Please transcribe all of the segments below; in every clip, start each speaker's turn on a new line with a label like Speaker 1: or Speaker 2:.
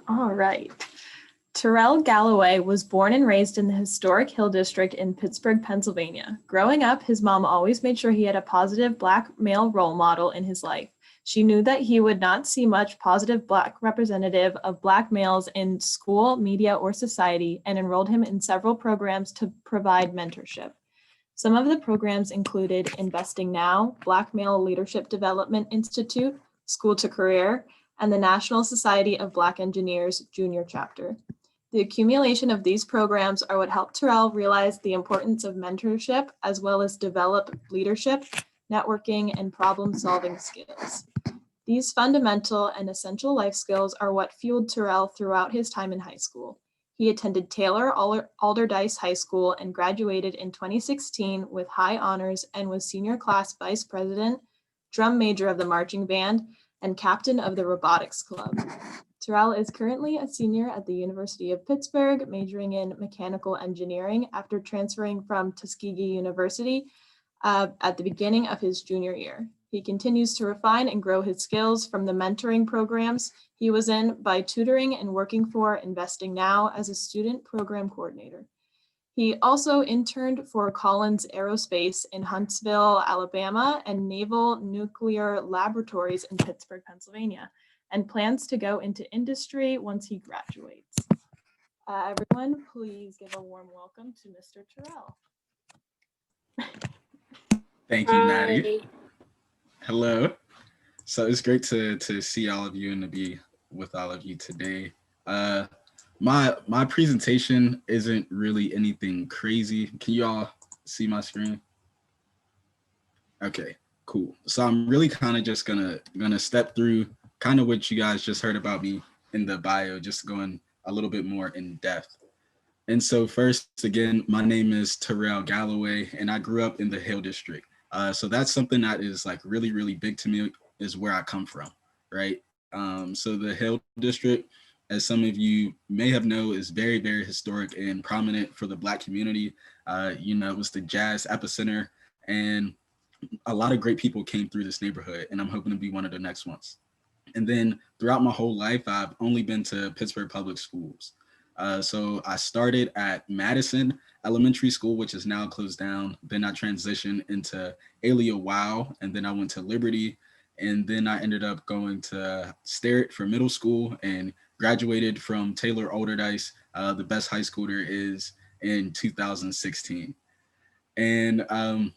Speaker 1: All right. Terrell Galloway was born and raised in the historic Hill District in Pittsburgh, Pennsylvania. Growing up, his mom always made sure he had a positive Black male role model in his life. She knew that he would not see much positive Black representative of Black males in school, media, or society, and enrolled him in several programs to provide mentorship. Some of the programs included Investing Now, Black Male Leadership Development Institute, School to Career, and the National Society of Black Engineers Junior Chapter. The accumulation of these programs are what helped Terrell realize the importance of mentorship, as well as develop leadership, networking, and problem-solving skills. These fundamental and essential life skills are what fueled Terrell throughout his time in high school. He attended Taylor Alderdice High School and graduated in 2016 with high honors and was senior class vice president, drum major of the marching band, and captain of the robotics club. Terrell is currently a senior at the University of Pittsburgh, majoring in mechanical engineering after transferring from Tuskegee University at the beginning of his junior year. He continues to refine and grow his skills from the mentoring programs he was in by tutoring and working for Investing Now as a student program coordinator. He also interned for Collins Aerospace in Huntsville, Alabama, and Naval Nuclear Laboratories in Pittsburgh, Pennsylvania, and plans to go into industry once he graduates. Everyone, please give a warm welcome to Mr. Terrell.
Speaker 2: Thank you, Maddie. Hello. So it's great to see all of you and to be with all of you today. My presentation isn't really anything crazy. Can you all see my screen? Okay, cool. So I'm really kind of just gonna step through kind of what you guys just heard about me in the bio, just going a little bit more in depth. And so first, again, my name is Terrell Galloway, and I grew up in the Hill District. So that's something that is like really, really big to me, is where I come from, right? So the Hill District, as some of you may have known, is very, very historic and prominent for the Black community. It was the jazz epicenter, and a lot of great people came through this neighborhood, and I'm hoping to be one of the next ones. And then throughout my whole life, I've only been to Pittsburgh Public Schools. So I started at Madison Elementary School, which is now closed down. Then I transitioned into Alia Wow, and then I went to Liberty, and then I ended up going to Sterrett for middle school and graduated from Taylor Alderdice, the best high school there is, in 2016. And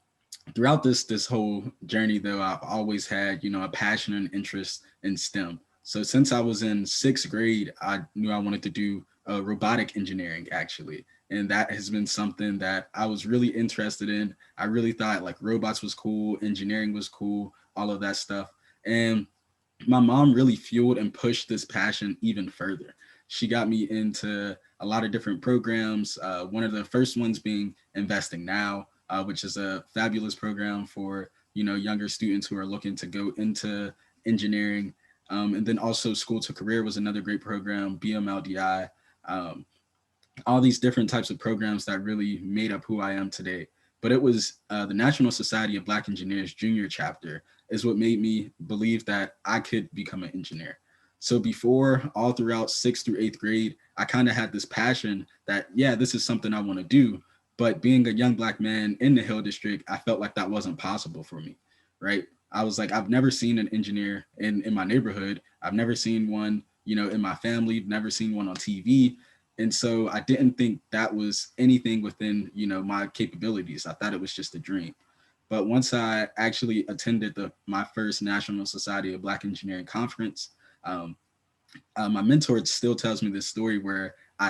Speaker 2: throughout this whole journey, though, I've always had, a passion and interest in STEM. So since I was in 6th grade, I knew I wanted to do robotic engineering, actually. And that has been something that I was really interested in. I really thought like robots was cool, engineering was cool, all of that stuff. And my mom really fueled and pushed this passion even further. She got me into a lot of different programs. One of the first ones being Investing Now, which is a fabulous program for younger students who are looking to go into engineering. And then also School to Career was another great program, BMLDI, all these different types of programs that really made up who I am today. But it was the National Society of Black Engineers Junior Chapter is what made me believe that I could become an engineer. So before, all throughout 6th through 8th grade, I kind of had this passion that, yeah, this is something I want to do. But being a young Black man in the Hill District, I felt like that wasn't possible for me, right? I was like, I've never seen an engineer in my neighborhood. I've never seen one, in my family, never seen one on TV. And so I didn't think that was anything within, my capabilities. I thought it was just a dream. But once I actually attended my first National Society of Black Engineering conference, my mentor still tells me this story where I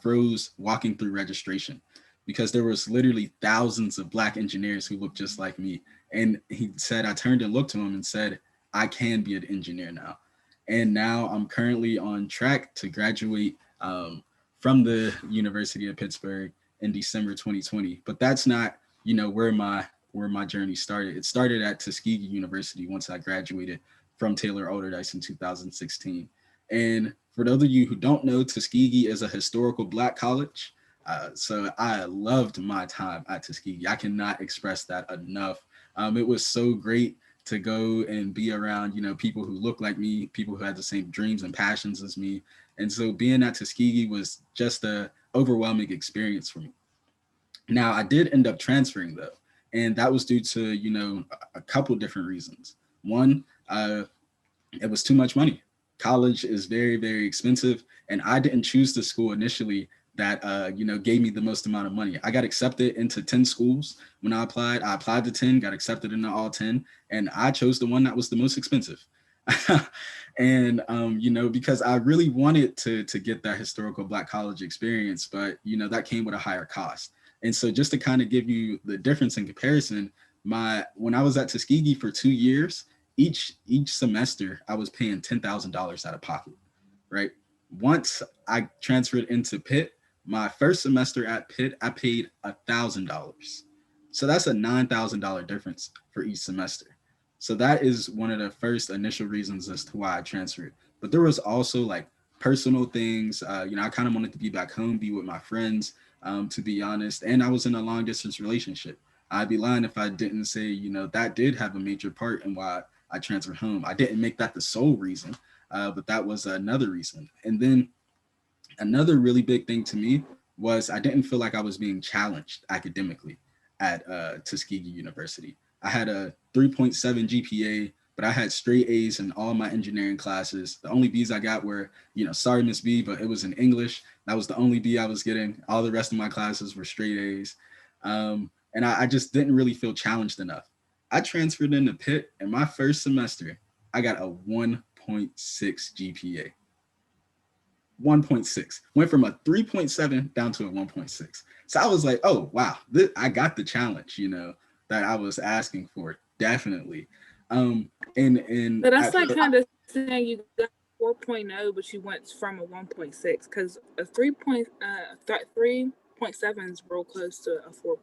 Speaker 2: froze walking through registration because there was literally thousands of Black engineers who looked just like me. And he said, I turned and looked to him and said, I can be an engineer now. And now I'm currently on track to graduate from the University of Pittsburgh in December 2020. But that's not, where my journey started. It started at Tuskegee University once I graduated from Taylor Alderdice in 2016. And for those of you who don't know, Tuskegee is a historical Black college. So I loved my time at Tuskegee. I cannot express that enough. It was so great to go and be around, people who look like me, people who had the same dreams and passions as me. And so being at Tuskegee was just a overwhelming experience for me. Now, I did end up transferring though, and that was due to, a couple different reasons. One, it was too much money. College is very, very expensive, and I didn't choose the school initially that gave me the most amount of money. I got accepted into 10 schools when I applied. I applied to 10, got accepted into all 10, and I chose the one that was the most expensive. And because I really wanted to get that historical Black college experience, but that came with a higher cost. And so just to kind of give you the difference in comparison, when I was at Tuskegee for 2 years, each semester I was paying $10,000 out of pocket, right? Once I transferred into Pitt, my first semester at Pitt, I paid $1,000. So that's a $9,000 difference for each semester. So that is one of the first initial reasons as to why I transferred. But there was also like personal things. I kind of wanted to be back home, be with my friends, to be honest. And I was in a long distance relationship. I'd be lying if I didn't say, that did have a major part in why I transferred home. I didn't make that the sole reason, but that was another reason. And then another really big thing to me was I didn't feel like I was being challenged academically at Tuskegee University. I had a 3.7 GPA, but I had straight A's in all my engineering classes. The only B's I got were, sorry, Miss B, but it was in English. That was the only B I was getting. All the rest of my classes were straight A's. And I just didn't really feel challenged enough. I transferred into Pitt, and my first semester, I got a 1.6 GPA. 1.6 went from a 3.7 down to a 1.6. So I was like, oh, wow, I got the challenge, that I was asking for. Definitely. And
Speaker 3: but that's like kind of saying you got 4.0, but you went from a 1.6 because a 3.7 is real close to a 4.0.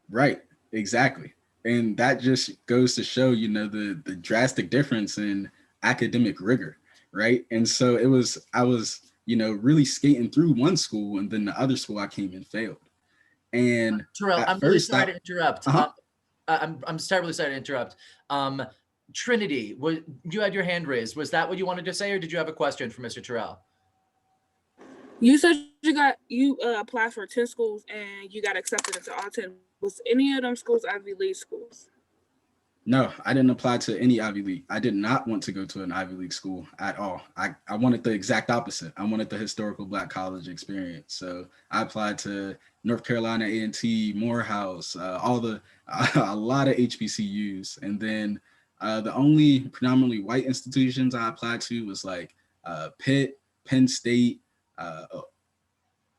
Speaker 2: Right. Exactly. And that just goes to show, the drastic difference in academic rigor. Right. And so I was, really skating through one school, and then the other school I came and failed. And
Speaker 4: Terrell, I'm really sorry to interrupt. I'm terribly sorry to interrupt. Trinity, you had your hand raised. Was that what you wanted to say, or did you have a question for Mr. Terrell?
Speaker 3: You said you applied for 10 schools and you got accepted into all 10. Was any of them schools Ivy League schools?
Speaker 2: No, I didn't apply to any Ivy League. I did not want to go to an Ivy League school at all. I wanted the exact opposite. I wanted the historical Black college experience. So I applied to North Carolina A&T, Morehouse, a lot of HBCUs. And then the only predominantly white institutions I applied to was like Pitt, Penn State.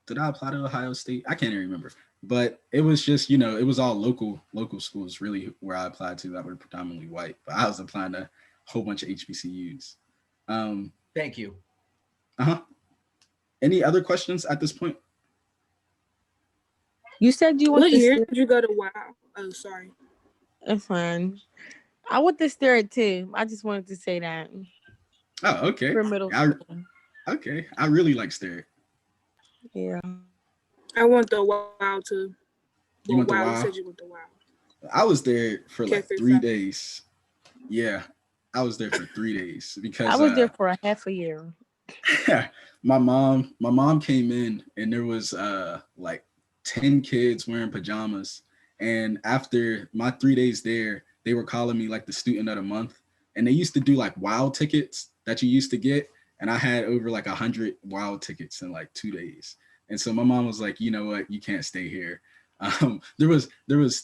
Speaker 2: Did I apply to Ohio State? I can't even remember. But it was just, it was all local schools really where I applied to that were predominantly white. But I was applying to a whole bunch of HBCUs.
Speaker 4: Thank you.
Speaker 2: Any other questions at this point?
Speaker 5: You said you went
Speaker 3: What year did you go to WOW? Oh, sorry.
Speaker 5: That's fine. I went to Sterrett too. I just wanted to say that.
Speaker 2: Oh, okay.
Speaker 5: For middle school.
Speaker 2: Okay. I really like Sterrett.
Speaker 5: Yeah.
Speaker 3: I went to WOW too.
Speaker 2: You went to WOW?
Speaker 3: You said you went to WOW.
Speaker 2: I was there for like 3 days. Yeah, I was there for 3 days because
Speaker 5: I was there for a half a year.
Speaker 2: my mom came in, and there was like 10 kids wearing pajamas. And after my 3 days there, they were calling me like the student of the month. And they used to do like WOW tickets that you used to get. And I had over like 100 WOW tickets in like 2 days. And so my mom was like, you know what, you can't stay here. There was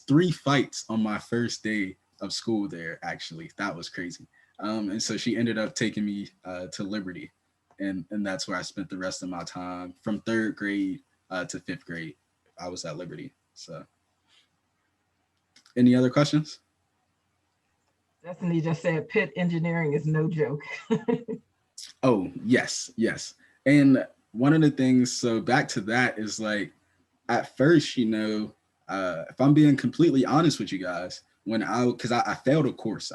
Speaker 2: 3 fights on my first day of school there, actually. That was crazy. And so she ended up taking me to Liberty. And that's where I spent the rest of my time from 3rd grade to 5th grade. I was at Liberty. So any other questions?
Speaker 6: Destiny just said Pitt engineering is no joke.
Speaker 2: Oh, yes. And one of the things, so back to that is like, at first, if I'm being completely honest with you guys, because I failed a course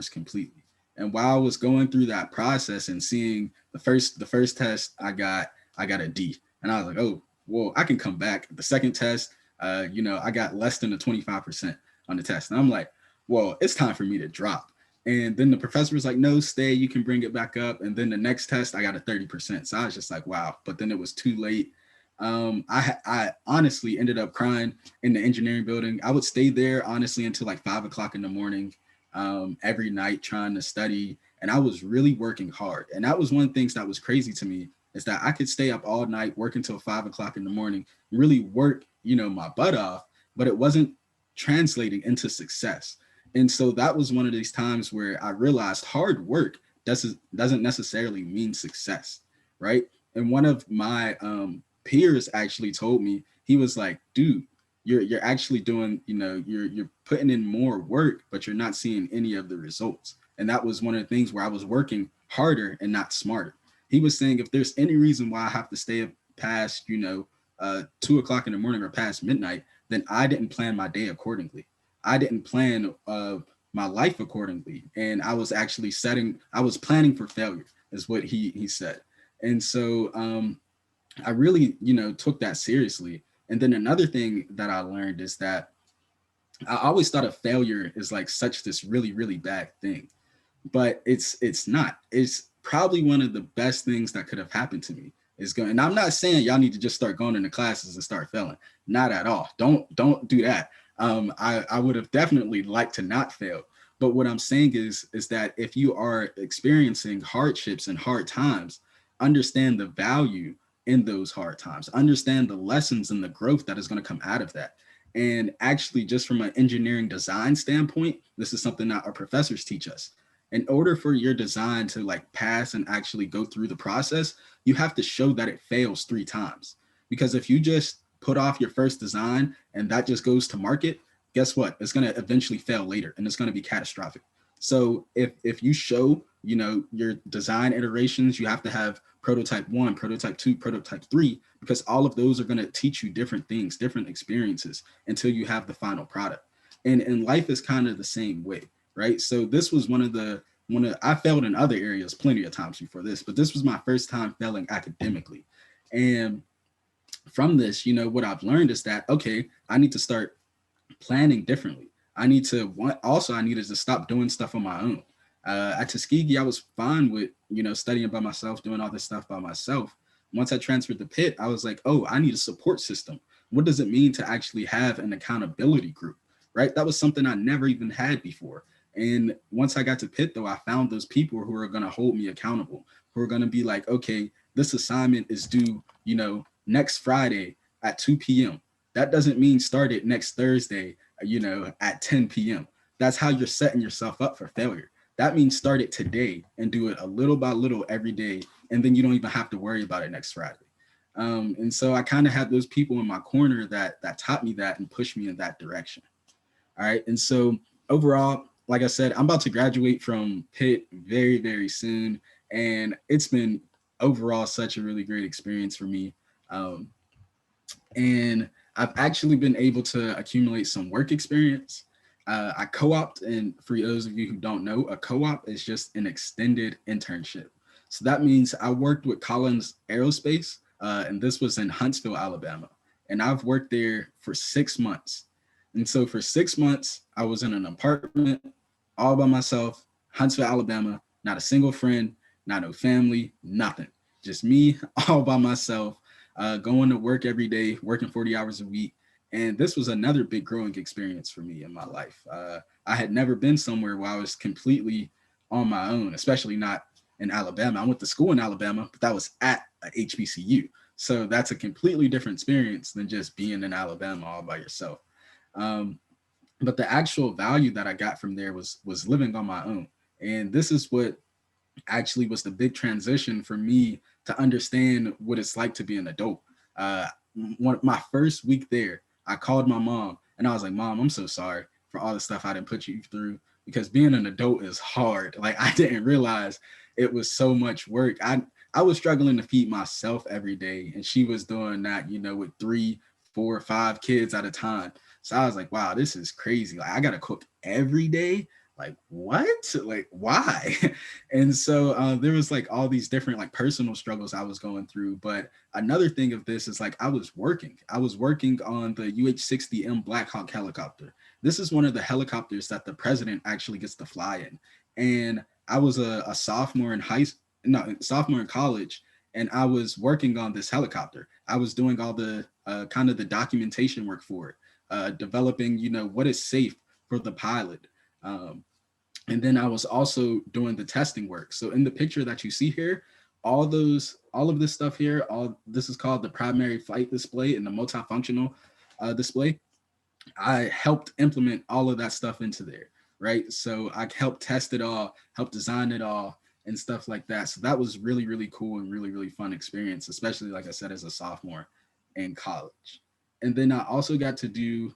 Speaker 2: completely. And while I was going through that process and seeing the first test, I got a D. And I was like, oh, well, I can come back. The second test, I got less than a 25% on the test. And I'm like, well, it's time for me to drop. And then the professor was like, no, stay, you can bring it back up. And then the next test, I got a 30%. So I was just like, wow. But then it was too late. I honestly ended up crying in the engineering building. I would stay there honestly until like 5 o'clock in the morning, every night trying to study. And I was really working hard. And that was one of the things that was crazy to me, is that I could stay up all night, work until 5 o'clock in the morning, really work, my butt off, but it wasn't translating into success. And so that was one of these times where I realized hard work doesn't necessarily mean success, right? And one of my peers actually told me, he was like, dude, you're actually doing, you're putting in more work, but you're not seeing any of the results. And that was one of the things where I was working harder and not smarter. He was saying, if there's any reason why I have to stay up past, 2 o'clock in the morning or past midnight, then I didn't plan my day accordingly. I didn't plan my life accordingly. And I was actually I was planning for failure, is what he said. And so I really, took that seriously. And then another thing that I learned is that I always thought of failure as like such this really, really bad thing, but it's not. It's probably one of the best things that could have happened to me. And I'm not saying y'all need to just start going into classes and start failing. Not at all. Don't do that. I would have definitely liked to not fail. But what I'm saying is that if you are experiencing hardships and hard times, understand the value in those hard times, understand the lessons and the growth that is going to come out of that. And actually, just from an engineering design standpoint, this is something that our professors teach us. In order for your design to like pass and actually go through the process, you have to show that it fails 3 times. Because if you just put off your first design and that just goes to market, guess what? It's going to eventually fail later and it's going to be catastrophic. So if you show, your design iterations, you have to have prototype 1, prototype 2, prototype 3, because all of those are going to teach you different things, different experiences until you have the final product. And life is kind of the same way, right? So this was I failed in other areas plenty of times before this, but this was my first time failing academically. And from this, what I've learned is that, okay, I need to start planning differently. I needed to stop doing stuff on my own. At Tuskegee, I was fine with, studying by myself, doing all this stuff by myself. Once I transferred to Pitt, I was like, oh, I need a support system. What does it mean to actually have an accountability group, right? That was something I never even had before. And once I got to Pitt, though, I found those people who are going to hold me accountable, who are going to be like, okay, this assignment is due, next Friday at 2 p.m. That doesn't mean start it next Thursday, at 10 p.m. That's how you're setting yourself up for failure. That means start it today and do it a little by little every day. And then you don't even have to worry about it next Friday. And so I kind of had those people in my corner that taught me that and pushed me in that direction. All right. And so overall, like I said, I'm about to graduate from Pitt very, very soon. And it's been overall such a really great experience for me. And I've actually been able to accumulate some work experience. I co-opted, and for those of you who don't know, a co-op is just an extended internship. So that means I worked with Collins Aerospace, and this was in Huntsville, Alabama. And I've worked there for 6 months. And so for 6 months, I was in an apartment all by myself, Huntsville, Alabama, not a single friend, not no family, nothing. Just me all by myself, going to work every day, working 40 hours a week. And this was another big growing experience for me in my life. I had never been somewhere where I was completely on my own, especially not in Alabama. I went to school in Alabama, but that was at a HBCU. So that's a completely different experience than just being in Alabama all by yourself. But the actual value that I got from there was living on my own. And this is what actually was the big transition for me to understand what it's like to be an adult. My first week there, I called my mom and I was like, Mom, I'm so sorry for all the stuff I didn't put you through, because being an adult is hard. Like, I didn't realize it was so much work. I was struggling to feed myself every day, and she was doing that, with 3, 4, 5 kids at a time. So I was like, wow, this is crazy. Like, I got to cook every day. Like, what? Like, why? And so there was like all these different like personal struggles I was going through. But another thing of this is like I was working on the UH-60M Black Hawk helicopter. this is one of the helicopters that the president actually gets to fly in. And I was a sophomore in sophomore in college, and I was working on this helicopter. I was doing all the kind of the documentation work for it, developing, what is safe for the pilot. And then I was also doing the testing work. So in the picture that you see here, all of this stuff here, this is called the primary flight display and the multifunctional display. I helped implement all of that stuff into there, right? So I helped test it all, helped design it all, and stuff like that. So that was really, really cool and really, really fun experience, especially, like I said, as a sophomore in college. And then I also got to do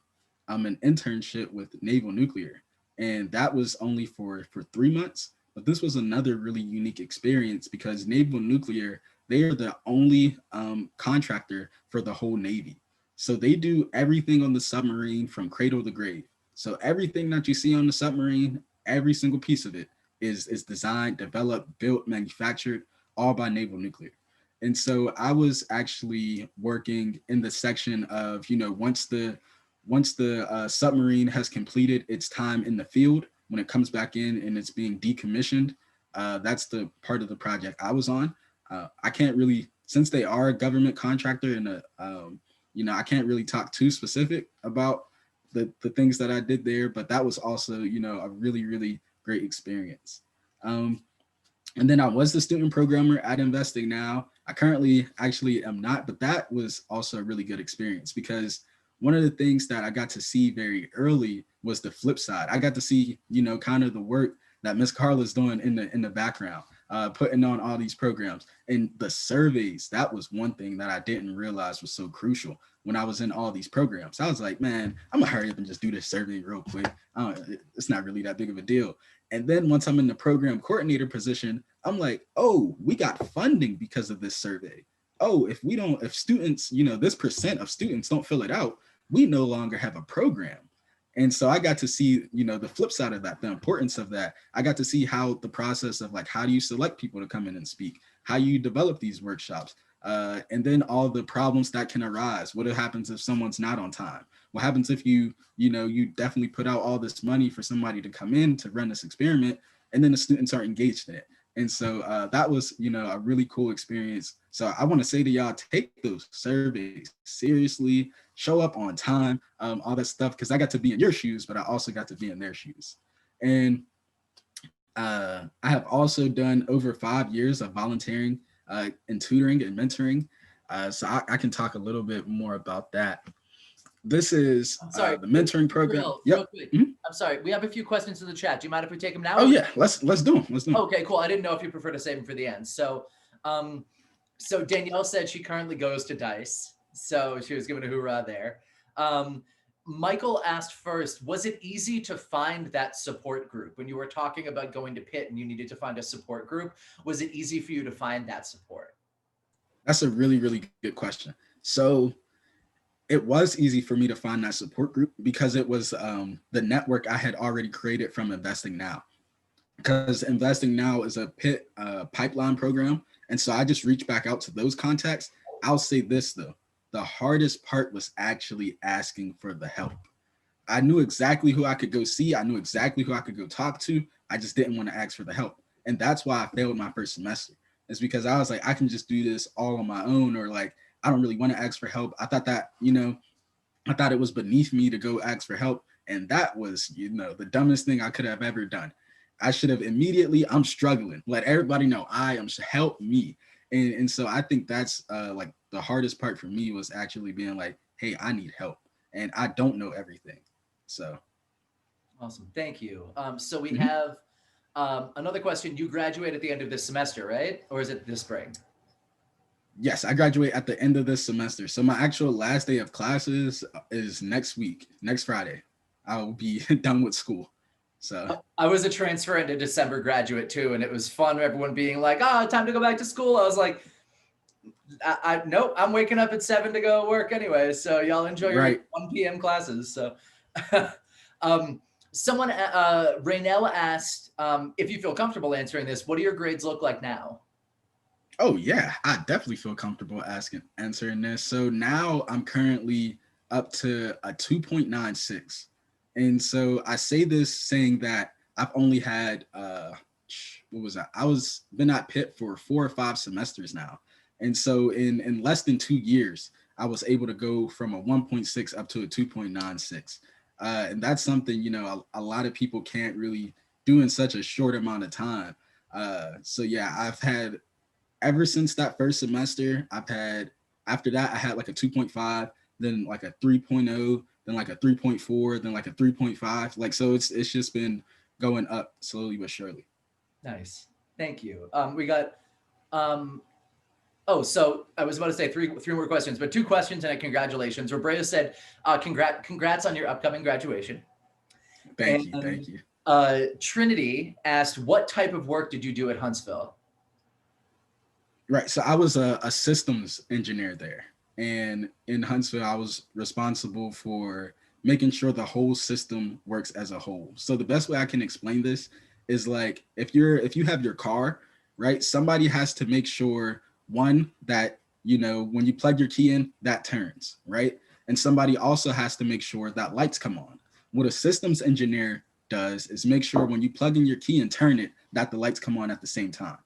Speaker 2: an internship with Naval Nuclear, and that was only for 3 months. But this was another really unique experience because Naval Nuclear, they are the only contractor for the whole Navy. So they do everything on the submarine from cradle to grave. So everything that you see on the submarine, every single piece of it is designed, developed, built, manufactured, all by Naval Nuclear. And so I was actually working in the section of, once the submarine has completed its time in the field, when it comes back in and it's being decommissioned, that's the part of the project I was on. I can't really, since they are a government contractor and I can't really talk too specific about the things that I did there, but that was also, a really, really great experience. And then I was the student programmer at Investing Now. I currently actually am not, but that was also a really good experience because one of the things that I got to see very early was the flip side. I got to see, kind of the work that Miss Carla's doing in the background, putting on all these programs and the surveys. That was one thing that I didn't realize was so crucial when I was in all these programs. I was like, man, I'm gonna hurry up and just do this survey real quick. It's not really that big of a deal. And then once I'm in the program coordinator position, I'm like, oh, we got funding because of this survey. Oh, if students, this percent of students don't fill it out, we no longer have a program. And so I got to see, the flip side of that, the importance of that. I got to see how the process of how do you select people to come in and speak, how you develop these workshops, and then all the problems that can arise. What happens if someone's not on time? What happens if you definitely put out all this money for somebody to come in to run this experiment, and then the students aren't engaged in it? And so that was, a really cool experience. So I want to say to y'all, take those surveys seriously, show up on time, all that stuff, because I got to be in your shoes, but I also got to be in their shoes. And I have also done over 5 years of volunteering and tutoring and mentoring. So I can talk a little bit more about that. This is the mentoring program.
Speaker 4: Real quick. I'm sorry. We have a few questions in the chat. Do you mind if we take them now?
Speaker 2: Oh yeah, let's do them.
Speaker 4: Okay, cool. I didn't know if you prefer to save them for the end. So, so Danielle said she currently goes to Dice. So she was giving a hoorah there. Michael asked first, was it easy to find that support group when you were talking about going to Pitt and you needed to find a support group? Was it easy for you to find that support?
Speaker 2: That's a really, really good question. So it was easy for me to find that support group because it was the network I had already created from Investing Now. Because Investing Now is a Pitt pipeline program. And so I just reached back out to those contacts. I'll say this though, the hardest part was actually asking for the help. I knew exactly who I could go see. I knew exactly who I could go talk to. I just didn't want to ask for the help. And that's why I failed my first semester. It's because I was like, I can just do this all on my own, or I don't really want to ask for help. I thought that, I thought it was beneath me to go ask for help. And that was, the dumbest thing I could have ever done. I should have immediately, I'm struggling. Let everybody know help me. And so I think that's the hardest part for me was actually being like, hey, I need help and I don't know everything. So.
Speaker 4: Awesome. Thank you. So we have another question. You graduate at the end of this semester, right? Or is it this spring?
Speaker 2: Yes, I graduate at the end of this semester. So my actual last day of classes is next week, next Friday. I'll be done with school. So
Speaker 4: I was a transfer into December graduate too, and it was fun. Everyone being like, time to go back to school. I was like, nope, I'm waking up at 7 to go work anyway. So y'all enjoy your 1 p.m. classes. So someone, Raynell asked, if you feel comfortable answering this, what do your grades look like now?
Speaker 2: Oh yeah, I definitely feel comfortable answering this. So now I'm currently up to a 2.96. And so I say this saying that I've only had what was that? I was been at Pitt for 4 or 5 semesters now. And so in less than 2 years, I was able to go from a 1.6 up to a 2.96. And that's something, a lot of people can't really do in such a short amount of time. So yeah, I've had ever since that first semester, after that, I had like a 2.5, then like a 3.0, then like a 3.4, then like a 3.5. Like, so it's just been going up slowly but surely.
Speaker 4: Nice. Thank you. We got, so I was about to say three more questions, but 2 questions and a congratulations. Roberto said, congrats on your upcoming graduation.
Speaker 2: Thank you.
Speaker 4: Trinity asked, what type of work did you do at Huntsville?
Speaker 2: Right. So I was a systems engineer there. And in Huntsville, I was responsible for making sure the whole system works as a whole. So the best way I can explain this is like if you have your car, right, somebody has to make sure, one, that when you plug your key in, that turns, right? And somebody also has to make sure that lights come on. What a systems engineer does is make sure when you plug in your key and turn it, that the lights come on at the same time,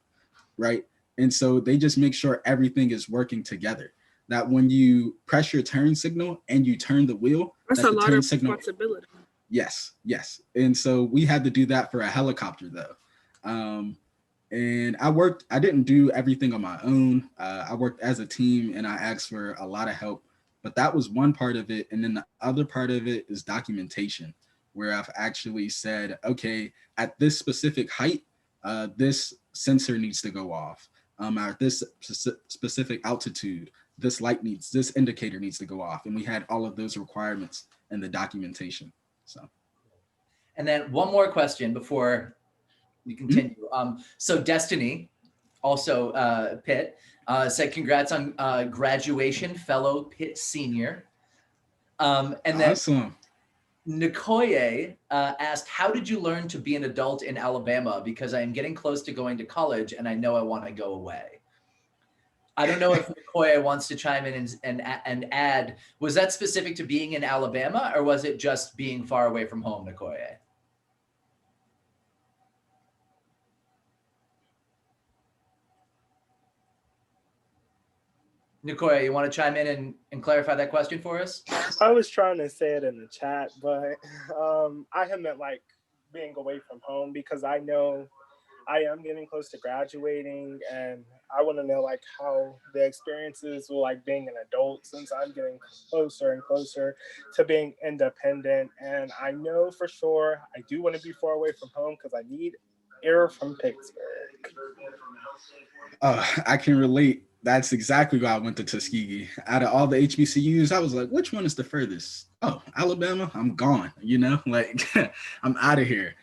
Speaker 2: right? And so they just make sure everything is working together. That when you press your turn signal and you turn the wheel,
Speaker 3: That's
Speaker 2: that
Speaker 3: a
Speaker 2: the
Speaker 3: lot
Speaker 2: turn
Speaker 3: of
Speaker 2: signal.
Speaker 3: responsibility.
Speaker 2: Yes. And so we had to do that for a helicopter though. And I didn't do everything on my own. I worked as a team and I asked for a lot of help, but that was one part of it. And then the other part of it is documentation, where I've actually said, okay, at this specific height, this sensor needs to go off. At this specific altitude, this indicator needs to go off. And we had all of those requirements in the documentation. So.
Speaker 4: And then one more question before we continue. So Destiny, also Pitt, said congrats on graduation, fellow Pitt senior. And then
Speaker 2: awesome.
Speaker 4: Nikoye asked, how did you learn to be an adult in Alabama? Because I am getting close to going to college and I know I want to go away. I don't know if Nikoye wants to chime in and add, was that specific to being in Alabama or was it just being far away from home, Nikoye? Nikoye, you want to chime in and clarify that question for us?
Speaker 7: I was trying to say it in the chat, but I had meant like being away from home because I know I am getting close to graduating and I want to know like how the experiences will like being an adult since I'm getting closer and closer to being independent. And I know for sure I do want to be far away from home because I need air from Pittsburgh.
Speaker 2: I can relate. That's exactly why I went to Tuskegee. Out of all the HBCUs, I was like, which one is the furthest? Oh, Alabama, I'm gone, like I'm out of here.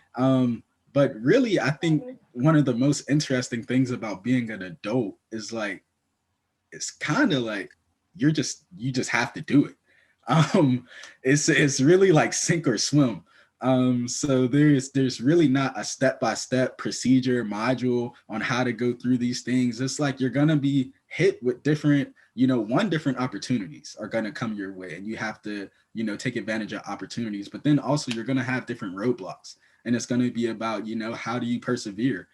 Speaker 2: But really, I think one of the most interesting things about being an adult is like, it's kind of like you just have to do it. It's really like sink or swim. So there's really not a step-by-step procedure module on how to go through these things. It's like you're gonna be hit with different opportunities are gonna come your way, and you have to take advantage of opportunities. But then also you're gonna have different roadblocks, and it's gonna be about how do you persevere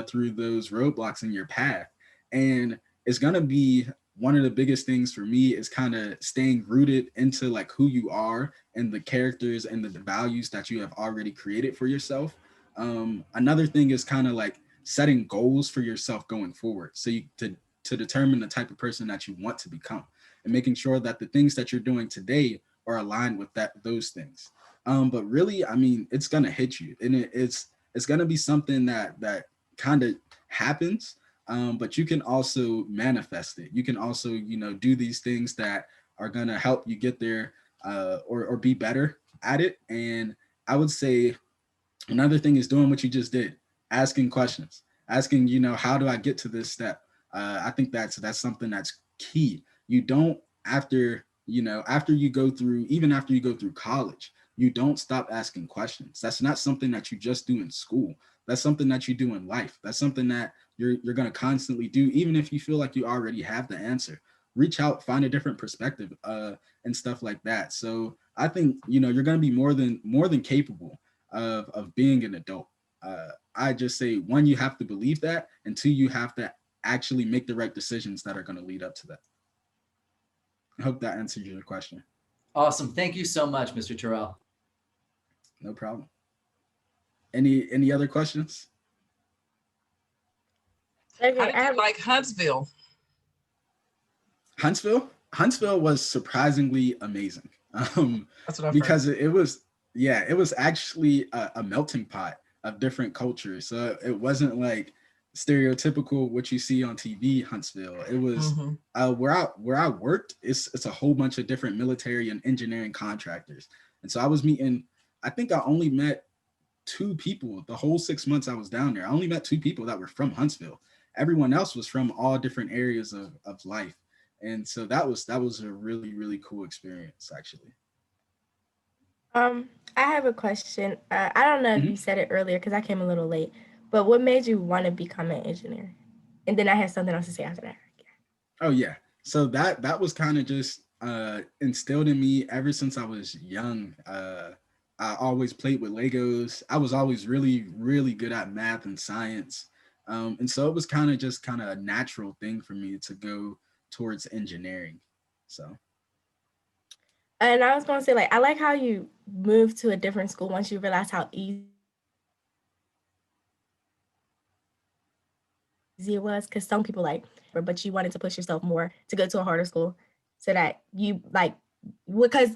Speaker 2: through those roadblocks in your path. And it's gonna be one of the biggest things for me is kind of staying rooted into like who you are and the characters and the values that you have already created for yourself. Another thing is kind of like setting goals for yourself going forward. So to determine the type of person that you want to become and making sure that the things that you're doing today are aligned with those things. But really, I mean, it's going to hit you, and it's going to be something that kind of happens. But you can also manifest it. You can also, do these things that are going to help you get there or be better at it. And I would say another thing is doing what you just did, asking questions, asking, how do I get to this step? I think that's something that's key. You don't, after you go through college, you don't stop asking questions. That's not something that you just do in school. That's something that you do in life. That's something that you're going to constantly do, even if you feel like you already have the answer. reach out, find a different perspective, and stuff like that. So I think, you know, you're going to be more than capable of being an adult. I just say, one, you have to believe that, and two, you have to actually make the right decisions that are going to lead up to that. I hope that answers your question.
Speaker 4: Awesome. Thank you so much, Mr. Terrell.
Speaker 2: No problem. Any other questions?
Speaker 5: Okay,
Speaker 6: How did you like Huntsville?
Speaker 2: Huntsville was surprisingly amazing.
Speaker 6: That's what I've
Speaker 2: Because
Speaker 6: heard.
Speaker 2: it was actually a melting pot of different cultures. So it wasn't like stereotypical what you see on TV Huntsville. It was where I worked, it's a whole bunch of different military and engineering contractors. And so I think I only met 2 people the whole 6 months I was down there. I only met 2 people that were from Huntsville. Everyone else was from all different areas of life. And so that was a really, really cool experience, actually.
Speaker 8: I have a question. I don't know if you said it earlier because I came a little late, but what made you want to become an engineer? And then I had something else to say after that.
Speaker 2: Oh yeah. So that was kind of just instilled in me ever since I was young. I always played with Legos. I was always really, really good at math and science. And so it was kind of a natural thing for me to go towards engineering. So.
Speaker 8: And I was going to say, like, I like how you moved to a different school once you realized how easy it was, because some people but you wanted to push yourself more to go to a harder school so that you because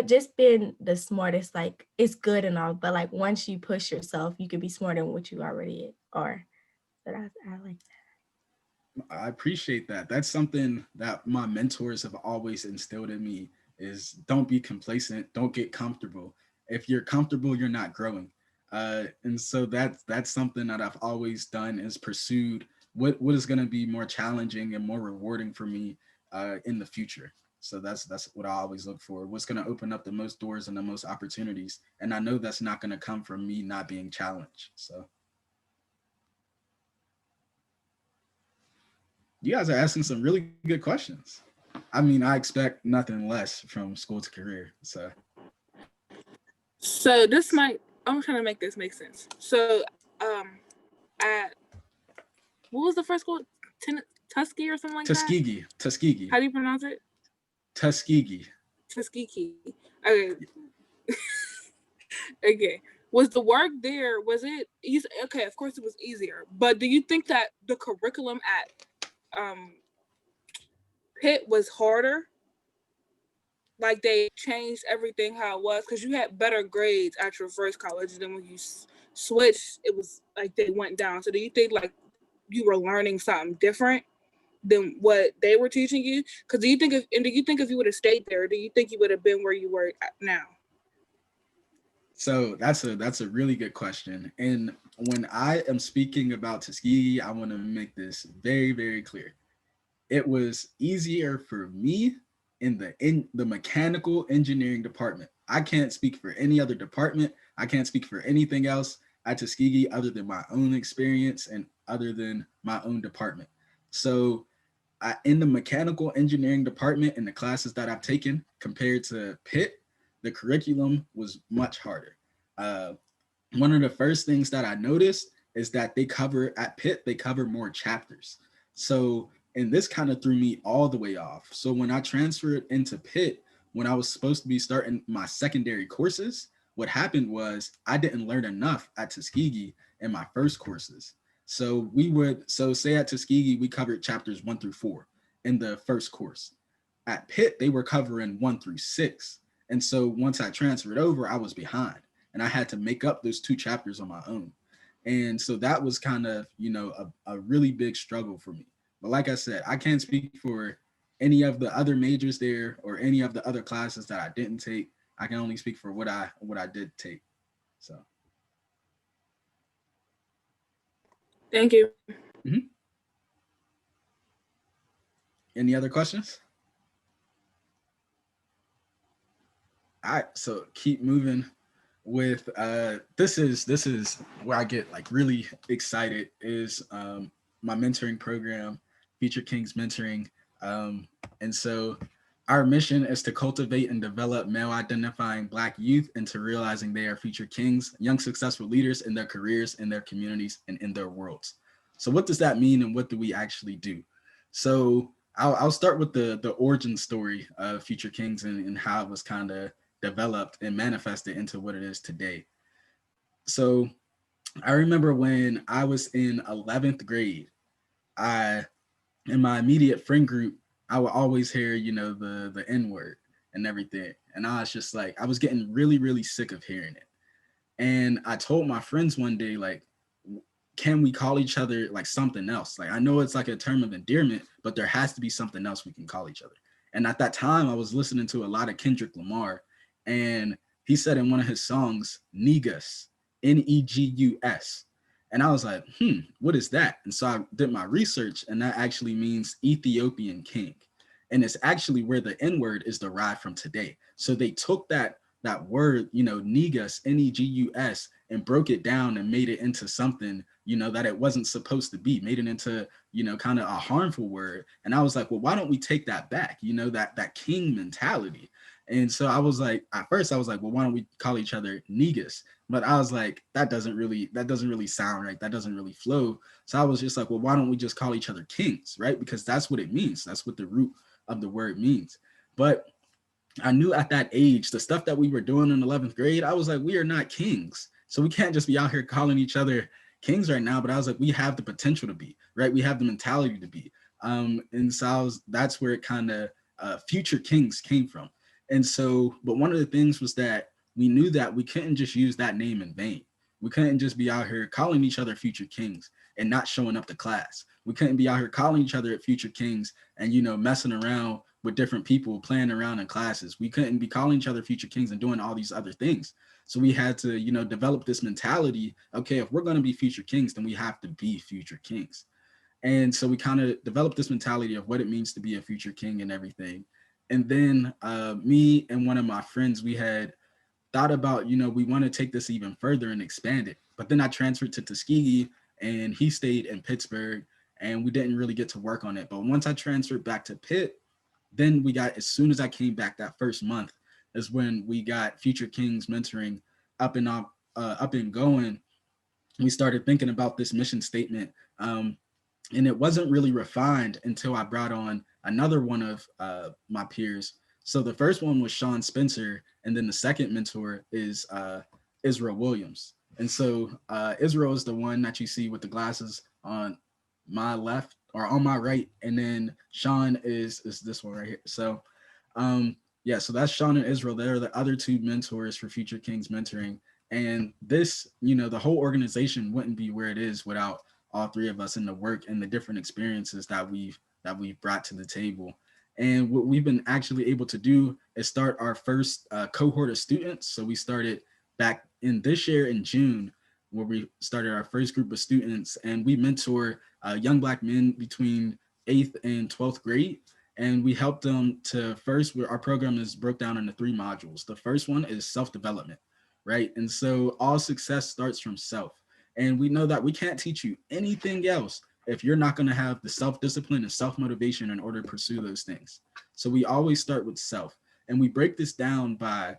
Speaker 8: just being the smartest, like, it's good and all, but like once you push yourself, you could be smarter than what you already are. So I like that.
Speaker 2: I appreciate that. That's something that my mentors have always instilled in me is don't be complacent, don't get comfortable. If you're comfortable, you're not growing. And so that's something that I've always done is pursued what is going to be more challenging and more rewarding for me in the future. So that's what I always look for. What's going to open up the most doors and the most opportunities. And I know that's not going to come from me not being challenged. So you guys are asking some really good questions. I mean, I expect nothing less from school to career. So
Speaker 3: I'm trying to make this make sense. So, at what was the first school? Tuskegee or something like
Speaker 2: Tuskegee.
Speaker 3: that?
Speaker 2: Tuskegee.
Speaker 3: How do you pronounce it?
Speaker 2: Tuskegee.
Speaker 3: Tuskegee. Okay. Okay. Was the work there, was it easy? Okay, of course it was easier. But do you think that the curriculum at Pitt was harder? Like they changed everything how it was? Because you had better grades at your first college, and then when you switched, it was like they went down. So do you think like you were learning something different than what they were teaching you? Because do you think if you would have stayed there, do you think you would have been where you were now?
Speaker 2: So that's a really good question. And when I am speaking about Tuskegee, I want to make this very, very clear. It was easier for me in the mechanical engineering department. I can't speak for any other department. I can't speak for anything else at Tuskegee other than my own experience and other than my own department. So in the mechanical engineering department, in the classes that I've taken compared to Pitt, the curriculum was much harder. One of the first things that I noticed is that at Pitt, they cover more chapters. So, and this kind of threw me all the way off. So when I transferred into Pitt, when I was supposed to be starting my secondary courses, what happened was I didn't learn enough at Tuskegee in my first courses. So say at Tuskegee, we covered chapters 1 through 4 in the first course. At Pitt, they were covering 1 through 6. And so once I transferred over, I was behind and I had to make up those 2 chapters on my own. And so that was kind of, a really big struggle for me. But like I said, I can't speak for any of the other majors there or any of the other classes that I didn't take. I can only speak for what I did take. So.
Speaker 3: Thank you.
Speaker 2: Mm-hmm. Any other questions? All right, so keep moving with this is where I get like really excited is my mentoring program, Future Kings Mentoring. And so our mission is to cultivate and develop male identifying Black youth into realizing they are future kings, young successful leaders in their careers, in their communities, and in their worlds. So what does that mean and what do we actually do? So I'll start with the origin story of Future Kings and how it was kind of developed and manifested into what it is today. So I remember when I was in 11th grade, I in my immediate friend group, I would always hear, the N word and everything. And I was just like, I was getting really, really sick of hearing it. And I told my friends one day, like, can we call each other like something else? Like, I know it's like a term of endearment, but there has to be something else we can call each other. And at that time, I was listening to a lot of Kendrick Lamar, and he said in one of his songs, Negus, Negus. And I was like, what is that? And so I did my research, and that actually means Ethiopian king. And it's actually where the N word is derived from today. So they took that word, Negus, Negus, and broke it down and made it into something, that it wasn't supposed to be, made it into, kind of a harmful word. And I was like, well, why don't we take that back? That king mentality. And so I was like, at first I was like, well, why don't we call each other Negus? But I was like, that doesn't really sound right. That doesn't really flow. So I was just like, well, why don't we just call each other kings, right? Because that's what it means. That's what the root of the word means. But I knew at that age, the stuff that we were doing in 11th grade, I was like, we are not kings. So we can't just be out here calling each other kings right now. But I was like, we have the potential to be, right? We have the mentality to be. And so that's where it kind of future kings came from. And so, but one of the things was that we knew that we couldn't just use that name in vain. We couldn't just be out here calling each other future kings and not showing up to class. We couldn't be out here calling each other future kings and, messing around with different people, playing around in classes. We couldn't be calling each other future kings and doing all these other things. So we had to, develop this mentality. Okay, if we're going to be future kings, then we have to be future kings. And so we kind of developed this mentality of what it means to be a future king and everything. And then me and one of my friends, we had thought about, we want to take this even further and expand it. But then I transferred to Tuskegee and he stayed in Pittsburgh and we didn't really get to work on it. But once I transferred back to Pitt, then as soon as I came back that first month is when we got Future Kings mentoring up and going. We started thinking about this mission statement. And it wasn't really refined until I brought on another one of my peers. So the first one was Sean Spencer, and then the second mentor is Israel Williams. And so Israel is the one that you see with the glasses on my left or on my right, and then Sean is this one right here. So so that's Sean and Israel. They're the other two mentors for Future Kings mentoring. And this, the whole organization wouldn't be where it is without all three of us in the work and the different experiences that we've brought to the table. And what we've been actually able to do is start our first cohort of students. So we started back in this year in June, where we started our first group of students, and we mentor young Black men between 8th and 12th grade. And we help them to our program is broke down into 3 modules. The first one is self-development, right? And so all success starts from self. And we know that we can't teach you anything else if you're not going to have the self-discipline and self-motivation in order to pursue those things. So we always start with self. And we break this down by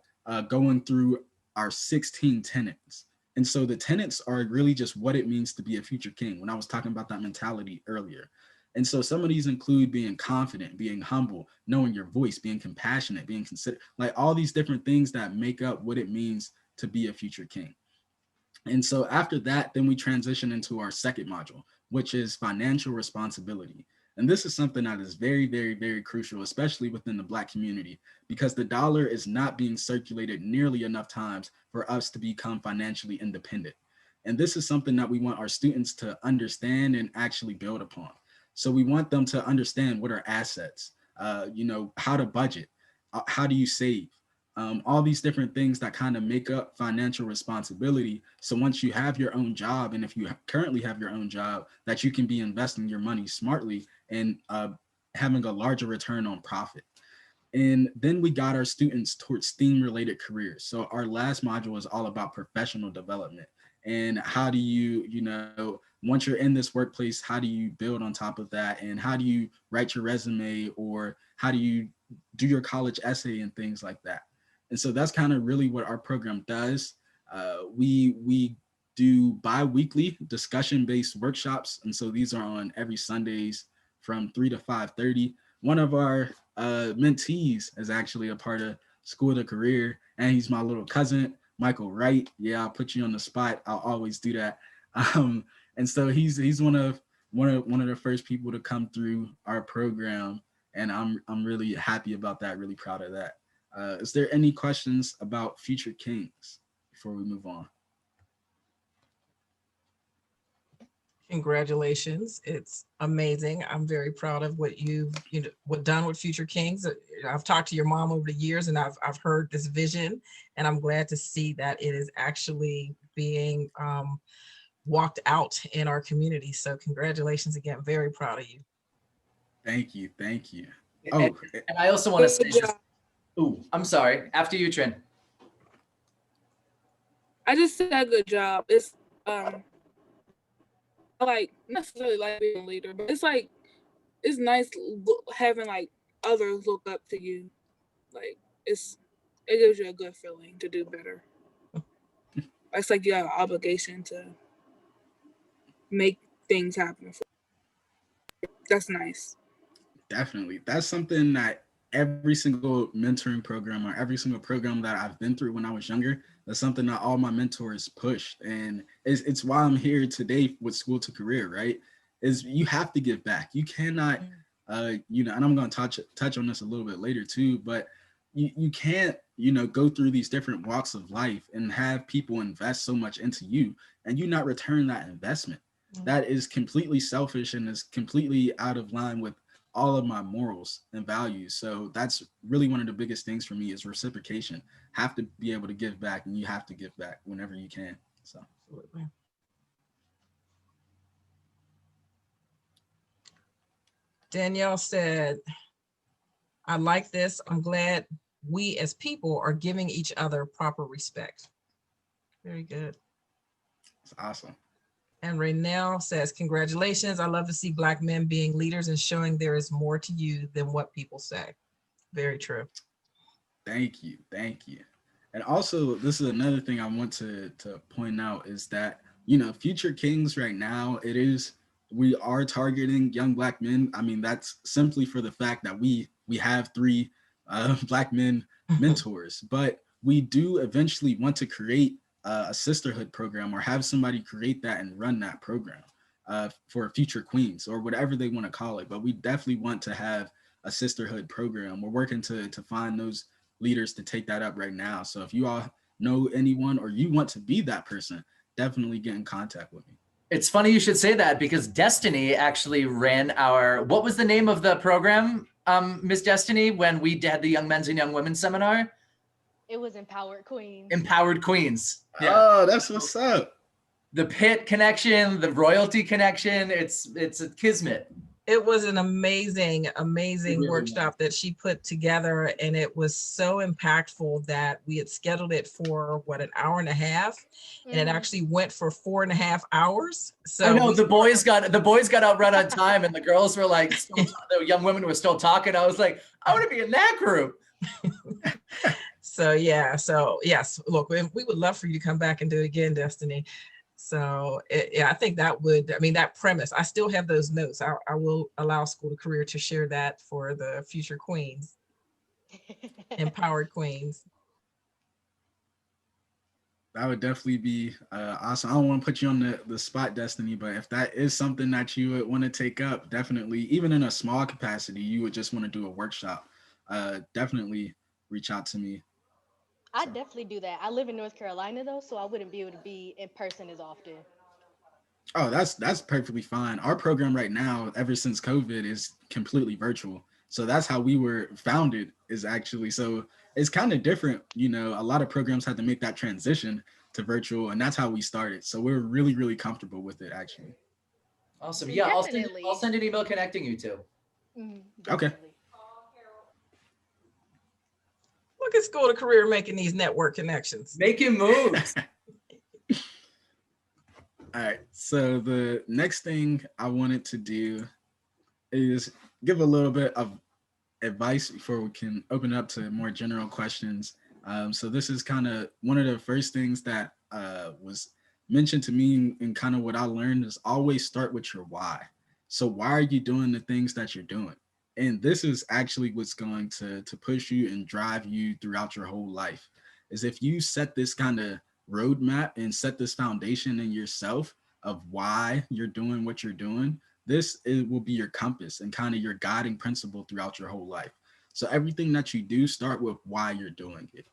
Speaker 2: going through our 16 tenets. And so the tenets are really just what it means to be a future king, when I was talking about that mentality earlier. And so some of these include being confident, being humble, knowing your voice, being compassionate, being considerate, like all these different things that make up what it means to be a future king. And so after that, then we transition into our second module, which is financial responsibility. And this is something that is very, very, very crucial, especially within the Black community, because the dollar is not being circulated nearly enough times for us to become financially independent. And this is something that we want our students to understand and actually build upon. So we want them to understand what are assets, how to budget, how do you save, all these different things that kind of make up financial responsibility. So once you have your own job, and if you currently have your own job, that you can be investing your money smartly and having a larger return on profit. And then we got our students towards STEAM related careers. So our last module is all about professional development and how do you, once you're in this workplace, how do you build on top of that? And how do you write your resume, or how do you do your college essay and things like that? And so that's kind of really what our program does. We do bi-weekly discussion-based workshops. And so these are on every Sundays from 3 to 5:30. One of our mentees is actually a part of School to Career, and he's my little cousin, Michael Wright. Yeah, I'll put you on the spot. I'll always do that. And so he's one of the first people to come through our program, and I'm really happy about that. Really proud of that. Is there any questions about Future Kings before we move on?
Speaker 6: Congratulations. It's amazing. I'm very proud of what you've done with Future Kings. I've talked to your mom over the years, and I've heard this vision, and I'm glad to see that it is actually being walked out in our community. So congratulations again. Very proud of you.
Speaker 2: Thank you. Thank you.
Speaker 4: And I also want to say just, I'm sorry. After you, Trin.
Speaker 3: I just said good job. It's like necessarily like being a leader, but it's like it's nice having like others look up to you. Like it gives you a good feeling to do better. It's like you have an obligation to make things happen. That's nice.
Speaker 2: Definitely. That's something that every single mentoring program or every single program that I've been through when I was younger, that's something that all my mentors pushed. And it's why I'm here today with School to Career, right? Is you have to give back. You cannot, and I'm going to touch on this a little bit later too, but you can't, go through these different walks of life and have people invest so much into you and you not return that investment. That is completely selfish and is completely out of line with all of my morals and values. So that's really one of the biggest things for me is reciprocation. Have to be able to give back, and you have to give back whenever you can. So absolutely.
Speaker 6: Danielle said, I like this. I'm glad we as people are giving each other proper respect. Very good.
Speaker 2: That's awesome.
Speaker 6: And Raynell says, congratulations. I love to see Black men being leaders and showing there is more to you than what people say. Very true.
Speaker 2: Thank you. Thank you. And also, this is another thing I want to point out is that, Future Kings right now, we are targeting young Black men. I mean, that's simply for the fact that we have 3 Black men mentors, but we do eventually want to create a sisterhood program or have somebody create that and run that program for Future Queens or whatever they want to call it. But we definitely want to have a sisterhood program. We're working to find those leaders to take that up right now. So if you all know anyone or you want to be that person, definitely get in contact with me.
Speaker 4: It's funny you should say that because Destiny actually ran what was the name of the program, Miss Destiny, when we had the Young Men's and Young Women's seminar?
Speaker 9: It was Empowered Queens.
Speaker 4: Empowered Queens.
Speaker 2: Yeah. Oh, that's what's up.
Speaker 4: The Pitt connection, the royalty connection, it's a kismet.
Speaker 6: It was an amazing workshop that she put together, and it was so impactful that we had scheduled it for an hour and a half, and it actually went for 4.5 hours. So
Speaker 4: I know the boys got outrun on time, and the girls were like, the young women were still talking. I was like, I want to be in that group.
Speaker 6: So yes, look, we would love for you to come back and do it again, Destiny. So I think that premise, I still have those notes. I will allow School to Career to share that for the Future Queens, Empowered Queens.
Speaker 2: That would definitely be awesome. I don't want to put you on the spot, Destiny, but if that is something that you would want to take up, definitely, even in a small capacity, you would just want to do a workshop, definitely reach out to me.
Speaker 9: I'd definitely do that. I live in North Carolina though, so I wouldn't be able to be in person as often.
Speaker 2: Oh, that's perfectly fine. Our program right now, ever since COVID, is completely virtual. So that's how we were founded, is actually. So it's kind of different. A lot of programs had to make that transition to virtual, and that's how we started. So we're really, really comfortable with it, actually.
Speaker 4: Awesome. Yeah, I'll send an email connecting you two.
Speaker 2: Okay.
Speaker 6: Look at School to Career making these network connections.
Speaker 4: Making moves.
Speaker 2: All right. So the next thing I wanted to do is give a little bit of advice before we can open up to more general questions. So this is kind of one of the first things that was mentioned to me, and kind of what I learned is always start with your why. So why are you doing the things that you're doing? And this is actually what's going to push you and drive you throughout your whole life. Is if you set this kind of roadmap and set this foundation in yourself of why you're doing what you're doing, will be your compass and kind of your guiding principle throughout your whole life. So everything that you do, start with why you're doing it.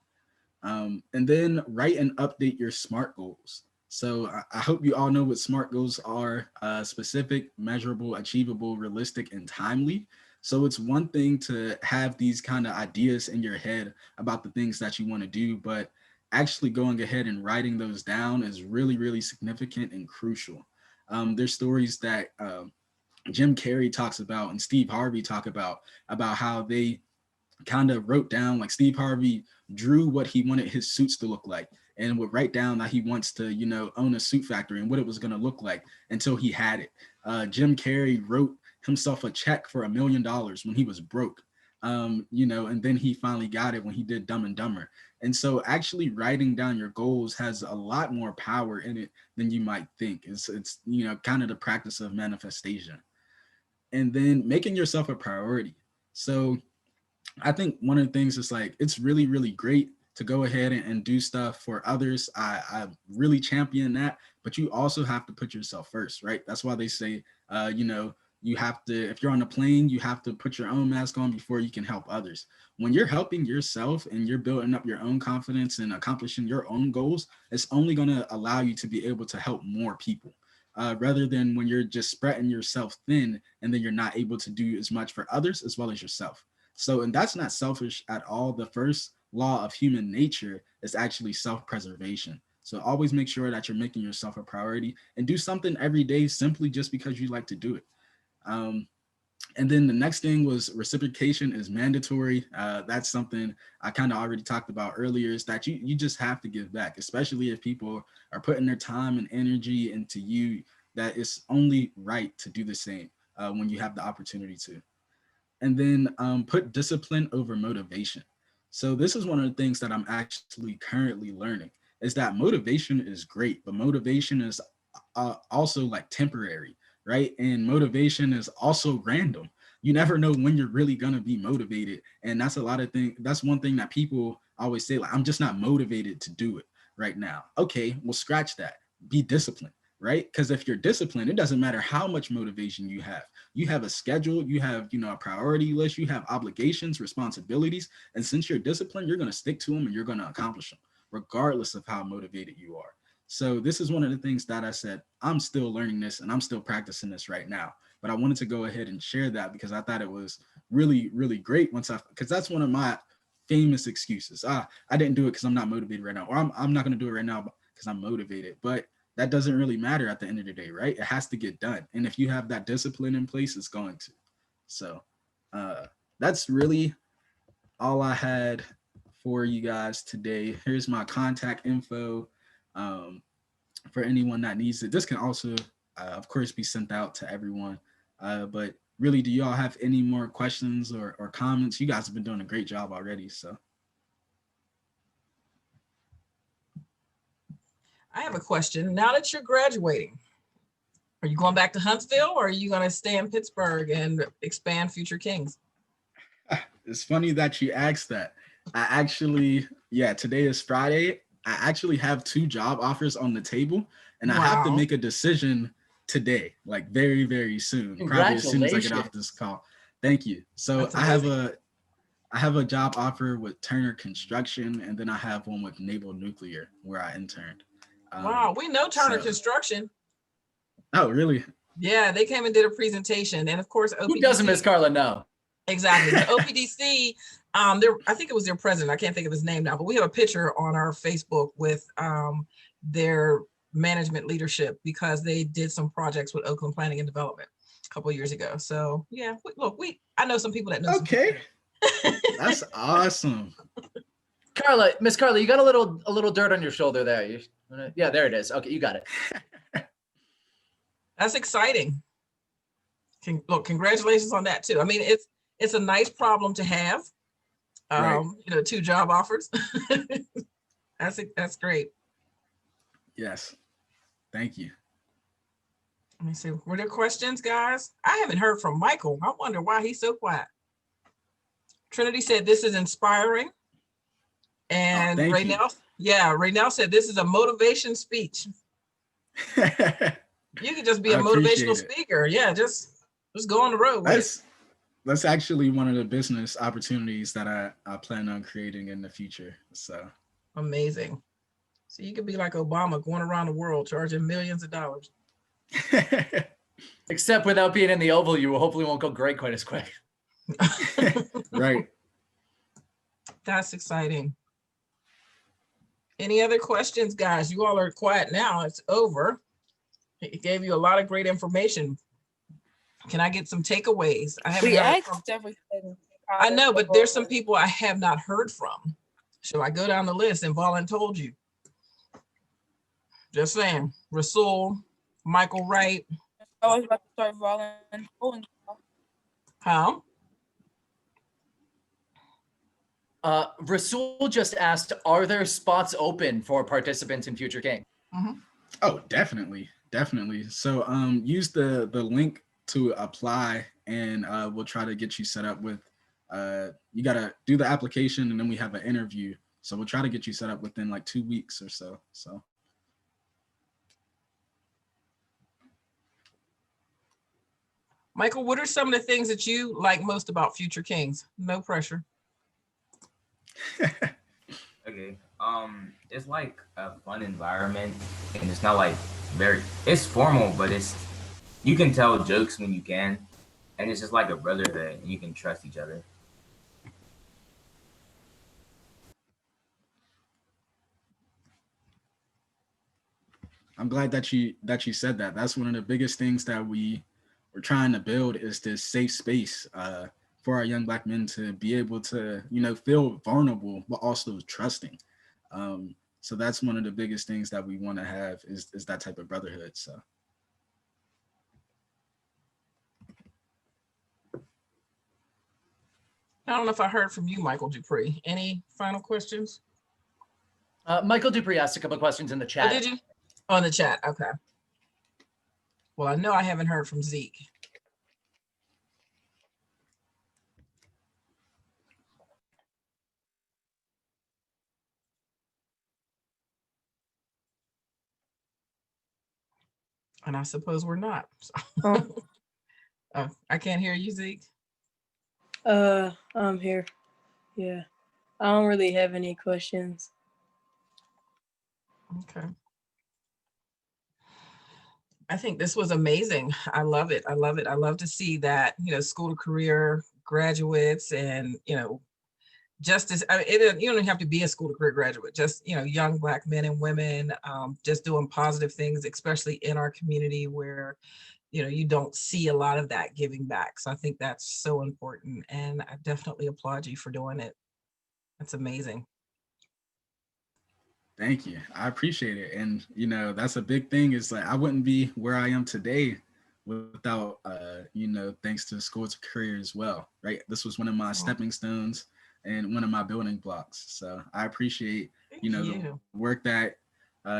Speaker 2: And then write and update your SMART goals. So I hope you all know what SMART goals are: specific, measurable, achievable, realistic, and timely. So it's one thing to have these kind of ideas in your head about the things that you want to do, but actually going ahead and writing those down is really, really significant and crucial. There's stories that Jim Carrey talks about and Steve Harvey talk about how they kind of wrote down, like Steve Harvey drew what he wanted his suits to look like and would write down that he wants to, own a suit factory and what it was going to look like until he had it. Jim Carrey wrote himself a check for $1 million when he was broke, and then he finally got it when he did Dumb and Dumber. And so actually writing down your goals has a lot more power in it than you might think. It's kind of the practice of manifestation. And then making yourself a priority. So I think one of the things is like, it's really, really great to go ahead and do stuff for others. I really champion that, but you also have to put yourself first, right? That's why they say, you have to, if you're on a plane, you have to put your own mask on before you can help others. When you're helping yourself and you're building up your own confidence and accomplishing your own goals, it's only going to allow you to be able to help more people. Rather than when you're just spreading yourself thin and then you're not able to do as much for others as well as yourself. So, and that's not selfish at all. The first law of human nature is actually self-preservation. So always make sure that you're making yourself a priority and do something every day simply just because you like to do it. And then the next thing was reciprocation is mandatory. That's something I kind of already talked about earlier, is that you just have to give back, especially if people are putting their time and energy into you, that it's only right to do the same when you have the opportunity to. And then put discipline over motivation. So this is one of the things that I'm actually currently learning, is that motivation is great, but motivation is also like temporary, right? And motivation is also random. You never know when you're really gonna be motivated. And that's that's one thing that people always say, like, I'm just not motivated to do it right now. Okay, well, scratch that. Be disciplined, right? Because if you're disciplined, it doesn't matter how much motivation you have. You have a schedule, you have, a priority list, you have obligations, responsibilities. And since you're disciplined, you're going to stick to them and you're going to accomplish them, regardless of how motivated you are. So this is one of the things that I said, I'm still learning this and I'm still practicing this right now. But I wanted to go ahead and share that because I thought it was really, really great because that's one of my famous excuses. I didn't do it because I'm not motivated right now, or I'm not going to do it right now because I'm motivated. But that doesn't really matter at the end of the day, right? It has to get done. And if you have that discipline in place, it's going to. So that's really all I had for you guys today. Here's my contact info for anyone that needs it. This can also, of course, be sent out to everyone. But really, do y'all have any more questions or comments? You guys have been doing a great job already, so.
Speaker 6: I have a question. Now that you're graduating, are you going back to Huntsville or are you going to stay in Pittsburgh and expand Future Kings?
Speaker 2: It's funny that you asked that. Today is Friday. I actually have 2 job offers on the table and I have to make a decision today, like very, very soon. Probably as soon as I get off this call. Thank you. So I have a job offer with Turner Construction, and then I have one with Naval Nuclear where I interned.
Speaker 6: Wow, we know Turner Construction.
Speaker 2: Oh, really?
Speaker 6: Yeah, they came and did a presentation, and of course, OPDC.
Speaker 4: Who doesn't, Miss Carla? No.
Speaker 6: Exactly. The OPDC, I think it was their president. I can't think of his name now, but we have a picture on our Facebook with their management leadership because they did some projects with Oakland Planning and Development a couple of years ago. So yeah, I know some people that know.
Speaker 2: Okay, that's awesome.
Speaker 4: Carla, Miss Carla, you got a little dirt on your shoulder there. Yeah, there it is. Okay, you got it.
Speaker 6: That's exciting. Look, congratulations on that too. I mean, it's a nice problem to have.
Speaker 2: Right.
Speaker 6: 2 job offers. That's great.
Speaker 2: Yes. Thank you.
Speaker 6: Let me see. Were there questions, guys? I haven't heard from Michael. I wonder why he's so quiet. Trinity said this is inspiring. And
Speaker 2: thank you.
Speaker 6: Raynell said this is a motivation speech. You could just be a motivational speaker. Yeah, just go on the road.
Speaker 2: That's actually one of the business opportunities that I plan on creating in the future. So
Speaker 6: amazing. So you could be like Obama, going around the world charging millions of dollars.
Speaker 4: Except without being in the Oval, you hopefully won't go great quite as quick.
Speaker 2: Right.
Speaker 6: That's exciting. Any other questions, guys? You all are quiet now. It's over. It gave you a lot of great information. Can I get some takeaways?
Speaker 3: We asked everything.
Speaker 6: I know, but there's some people I have not heard from. Shall I go down the list? And Vaughn told you. Just saying. Rasul, Michael Wright.
Speaker 3: I was about to start volunteering.
Speaker 6: How?
Speaker 4: Rasul just asked, are there spots open for participants in Future King?
Speaker 6: Mm-hmm.
Speaker 2: Oh, definitely. So use the link to apply, and we'll try to get you set up with, you got to do the application, and then we have an interview. So we'll try to get you set up within like 2 weeks or so.
Speaker 6: Michael, what are some of the things that you like most about Future Kings? No pressure.
Speaker 10: Okay. It's like a fun environment, and it's not like it's formal, but you can tell jokes when you can, and it's just like a brotherhood, and you can trust each other.
Speaker 2: I'm glad that you said that. That's one of the biggest things that we're trying to build, is this safe space for our young Black men to be able to, feel vulnerable, but also trusting. So that's one of the biggest things that we want to have is that type of brotherhood. So.
Speaker 6: I don't know if I heard from you, Michael Dupree. Any final questions?
Speaker 4: Michael Dupree asked a couple of questions in the chat.
Speaker 6: Oh, did you? On the chat, okay. Well, I know I haven't heard from Zeke. And I suppose we're not. So. Oh, I can't hear you, Zeke.
Speaker 11: I'm here. Yeah. I don't really have any questions.
Speaker 6: Okay. I think this was amazing. I love it. I love it. I love to see that, school to career graduates and, just as, you don't even have to be a school to career graduate, just, young Black men and women, just doing positive things, especially in our community where, you don't see a lot of that giving back. So I think that's so important. And I definitely applaud you for doing it. That's amazing.
Speaker 2: Thank you. I appreciate it. And, that's a big thing, is like, I wouldn't be where I am today without, thanks to school to career as well, right? This was one of my stepping stones and one of my building blocks. So I appreciate, the work that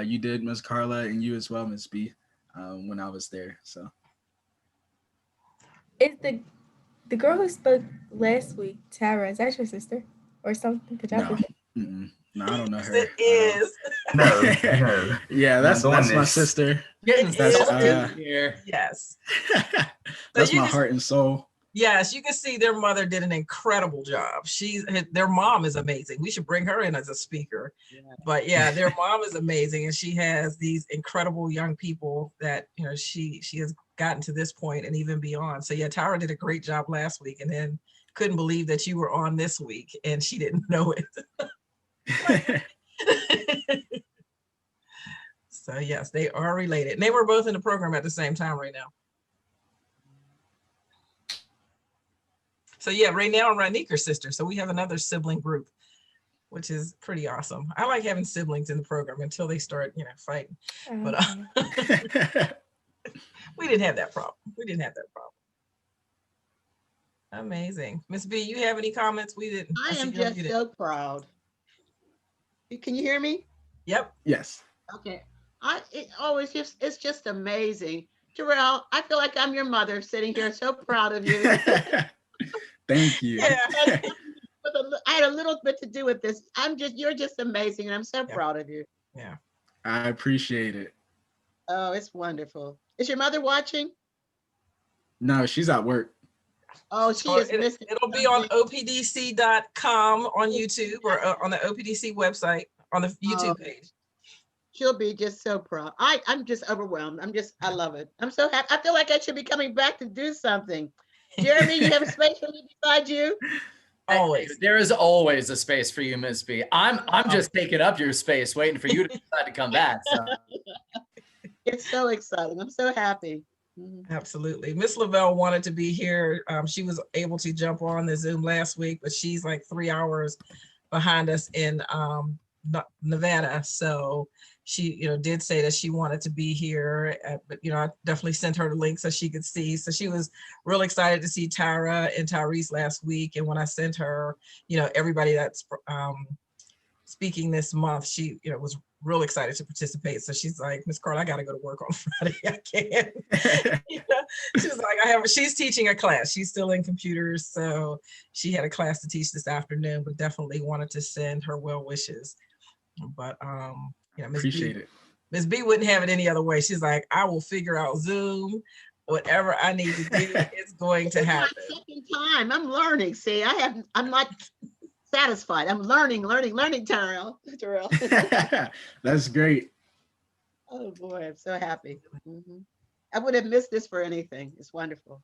Speaker 2: you did, Ms. Carla, and you as well, Ms. B, when I was there. So.
Speaker 8: Is the girl who spoke last week, Tara, is that your sister or something?
Speaker 2: No, I don't know her.
Speaker 6: It is.
Speaker 10: No.
Speaker 2: Yeah, that's my sister.
Speaker 4: That's here.
Speaker 6: Yes.
Speaker 2: That's my heart and soul.
Speaker 6: Yes, you can see their mother did an incredible job. Their mom is amazing. We should bring her in as a speaker. Yeah. But yeah, their mom is amazing, and she has these incredible young people that she has gotten to this point and even beyond. So yeah, Tara did a great job last week, and then couldn't believe that you were on this week and she didn't know it. So yes, they are related. And they were both in the program at the same time right now. So yeah, Raynell and Ranique are sisters. So we have another sibling group, which is pretty awesome. I like having siblings in the program until they start, fighting. But We didn't have that problem. Amazing. Miss B, you have any comments? We didn't.
Speaker 12: I am just so proud. Can you hear me?
Speaker 6: Yep.
Speaker 2: Yes.
Speaker 12: Okay. It's just amazing. Terrell, I feel like I'm your mother sitting here so proud of you.
Speaker 2: Thank you.
Speaker 6: Yeah.
Speaker 12: I had a little bit to do with this. You're just amazing, and I'm so proud of you.
Speaker 6: Yeah.
Speaker 2: I appreciate it.
Speaker 12: Oh, it's wonderful. Is your mother watching?
Speaker 2: No, she's at work.
Speaker 12: Oh, she is missing.
Speaker 6: It'll be on opdc.com on YouTube or on the OPDC website on the YouTube page.
Speaker 12: She'll be just so proud. I'm just overwhelmed. I love it. I'm so happy. I feel like I should be coming back to do something. Jeremy, you have a space for me beside you?
Speaker 6: Always.
Speaker 4: There is always a space for you, Miss B. I'm just taking up your space, waiting for you to decide to come back. So.
Speaker 12: It's so exciting. I'm so happy.
Speaker 6: Absolutely. Miss Lavelle wanted to be here. She was able to jump on the Zoom last week, but she's like 3 hours behind us in Nevada. So she, did say that she wanted to be here, but I definitely sent her the link so she could see. So she was real excited to see Tyra and Tyrese last week. And when I sent her, everybody that's speaking this month, she, was real excited to participate. So she's like, Miss Carl, I got to go to work on Friday. I can't. She was like, she's teaching a class. She's still in computers. So she had a class to teach this afternoon, but definitely wanted to send her well wishes. But Miss B wouldn't have it any other way. She's like, I will figure out Zoom, whatever I need to do, it's going to happen.
Speaker 12: Second time, I'm learning. See, I'm not satisfied. I'm learning, Terrell.
Speaker 2: That's great.
Speaker 12: Oh boy, I'm so happy. I would have missed this for anything. It's wonderful.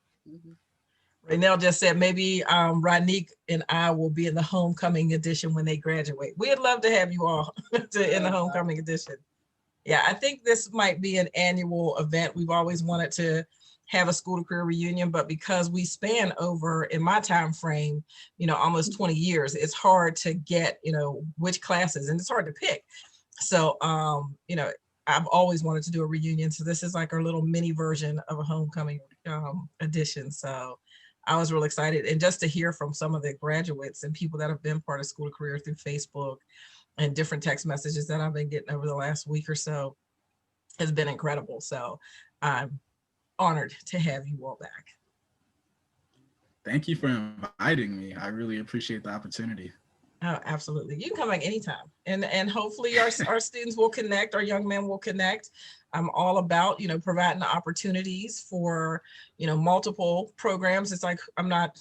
Speaker 6: Raynell just said maybe Ronique and I will be in the homecoming edition when they graduate. We'd love to have you all in the homecoming edition. Yeah, I think this might be an annual event. We've always wanted to have a school to career reunion, but because we span over, in my time frame, almost 20 years, it's hard to get, which classes, and it's hard to pick. So, I've always wanted to do a reunion. So this is like our little mini version of a homecoming edition. So I was real excited. And just to hear from some of the graduates and people that have been part of School to Career through Facebook and different text messages that I've been getting over the last week or so has been incredible. So I'm honored to have you all back.
Speaker 2: Thank you for inviting me. I really appreciate the opportunity.
Speaker 6: Oh, absolutely. You can come back anytime. And hopefully our students will connect, our young men will connect. I'm all about, providing the opportunities for, multiple programs. It's like, I'm not,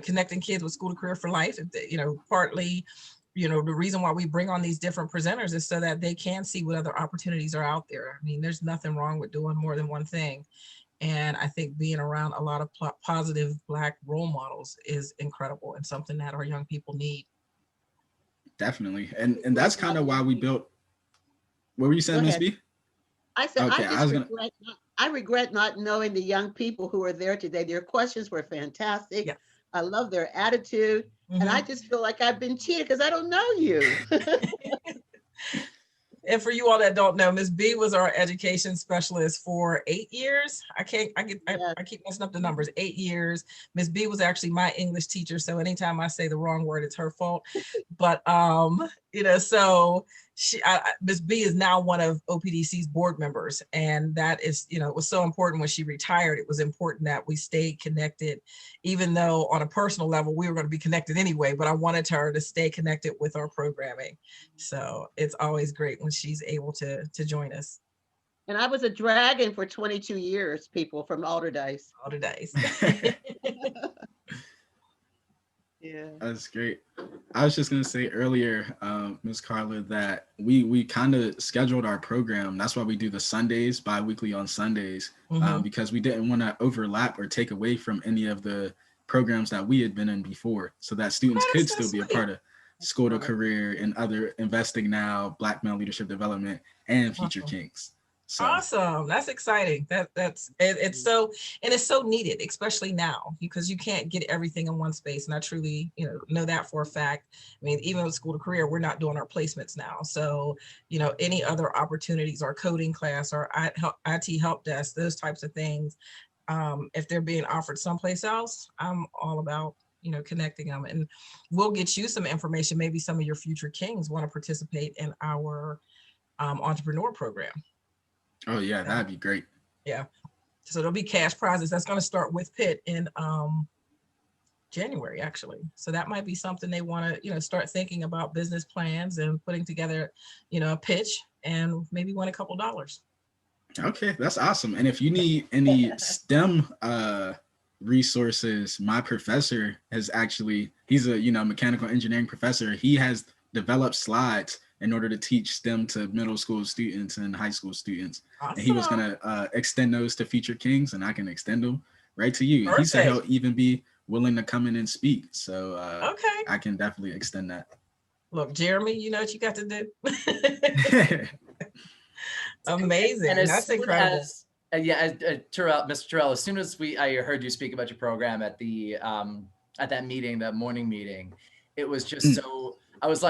Speaker 6: connecting kids with School to Career for Life. Partly, the reason why we bring on these different presenters is so that they can see what other opportunities are out there. I mean, there's nothing wrong with doing more than one thing. And I think being around a lot of positive Black role models is incredible and something that our young people need.
Speaker 2: Definitely. And that's kind of why we built, what were you saying, Ms. B?
Speaker 12: I said, okay, I regret not knowing the young people who were there today. Their questions were fantastic. Yeah. I love their attitude. And I just feel like I've been cheated because I don't know you.
Speaker 6: And for you all that don't know, Ms. B was our education specialist for 8 years. I keep messing up the numbers, 8 years. Ms. B was actually my English teacher. So anytime I say the wrong word, it's her fault. But, so Ms. B is now one of OPDC's board members. And that is, it was so important when she retired. It was important that we stayed connected, even though on a personal level, we were going to be connected anyway, but I wanted her to stay connected with our programming. So it's always great when she's able to join us.
Speaker 12: And I was a dragon for 22 years, people, from Alderdice.
Speaker 2: Yeah, that's great. I was just gonna say earlier, Ms. Carla, that we kind of scheduled our program. That's why we do the Sundays, bi-weekly on Sundays, because we didn't want to overlap or take away from any of the programs that we had been in before, so that students could still be a part of School to Career and other Investing Now, Black Male Leadership Development, and Future Kings. So
Speaker 6: Awesome. That's exciting. It's so, and it's so needed, especially now, because you can't get everything in one space. And I truly, know that for a fact. I mean, even with school to career, we're not doing our placements now. So, any other opportunities, our coding class, our IT help desk, those types of things, if they're being offered someplace else, I'm all about, connecting them. And we'll get you some information. Maybe some of your future kings want to participate in our entrepreneur program.
Speaker 2: Oh yeah, that'd be great.
Speaker 6: Yeah. So there'll be cash prizes. That's going to start with Pitt in January, actually. So that might be something they want to, start thinking about business plans and putting together, a pitch and maybe win a couple dollars.
Speaker 2: Okay, that's awesome. And if you need any STEM resources, my professor has actually, he's a, mechanical engineering professor. He has developed slides in order to teach STEM to middle school students and high school students.
Speaker 6: Awesome.
Speaker 2: And he was going to extend those to future kings, and I can extend them right to you.
Speaker 6: Perfect.
Speaker 2: He said he'll even be willing to come in and speak. So
Speaker 6: okay,
Speaker 2: I can definitely extend that.
Speaker 6: Look, Jeremy, you know what you got to do. Amazing.
Speaker 4: And
Speaker 6: that's incredible.
Speaker 4: Terrell, Mr. Terrell, as soon as I heard you speak about your program at the at that meeting, that morning meeting, it was just so, I was like,